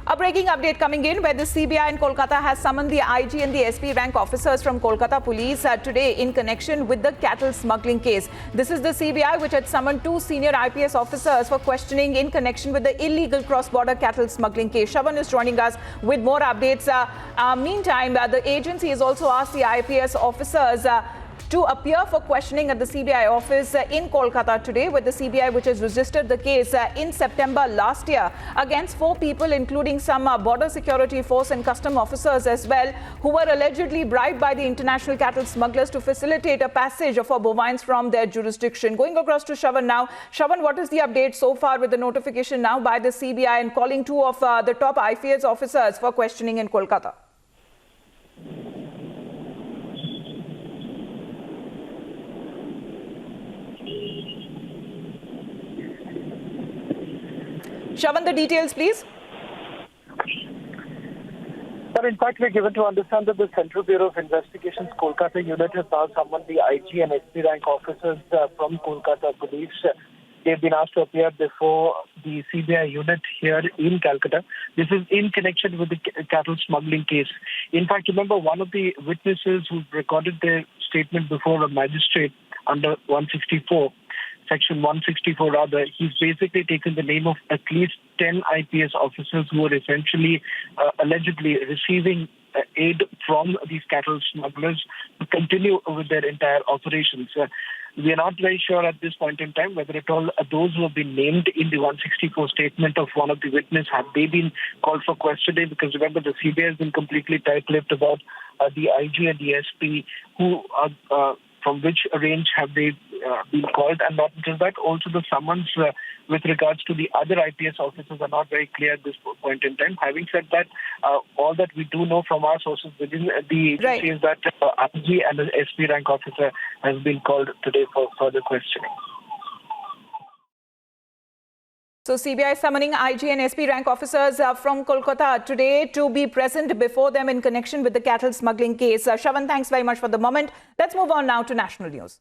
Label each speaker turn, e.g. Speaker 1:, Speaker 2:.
Speaker 1: A breaking update coming in where the CBI in Kolkata has summoned the IG and the SP rank officers from Kolkata Police today in connection with the cattle smuggling case. This is the CBI which had summoned two senior IPS officers for questioning in connection with the illegal cross-border cattle smuggling case. Shravan is joining us with more updates. Meantime, the agency has also asked the IPS officers to appear for questioning at the CBI office in Kolkata today, with the CBI which has registered the case in September last year against 4 people, including some border security force and custom officers as well, who were allegedly bribed by the international cattle smugglers to facilitate a passage of bovines from their jurisdiction. Going across to Shravan now. Shravan, what is the update so far with the notification now by the CBI and calling 2 of the top IPS officers for questioning in Kolkata? Shravan, the details, please.
Speaker 2: But in fact, we're given to understand that the Central Bureau of Investigation's Kolkata unit has now summoned the IG and SP rank officers from Kolkata Police. They've been asked to appear before the CBI unit here in Calcutta. This is in connection with the cattle smuggling case. In fact, remember, one of the witnesses who recorded their statement before a magistrate under 164, Section 164 rather, he's basically taken the name of at least 10 IPS officers who were essentially allegedly receiving aid from these cattle smugglers to continue with their entire operations. We are not very sure at this point in time whether at all those who have been named in the 164 statement of one of the witnesses, have they been called for questioning? Because remember, the CBI has been completely tight-lipped about the IG and the SP, who are from which range have they been called, and not just that, also the summons with regards to the other IPS officers are not very clear at this point in time. Having said that, all that we do know from our sources within the agency is that IG and the SP rank officer has been called today for further questioning.
Speaker 1: So CBI summoning IG and SP rank officers from Kolkata today to be present before them in connection with the cattle smuggling case. Shravan, thanks very much for the moment. Let's move on now to national news.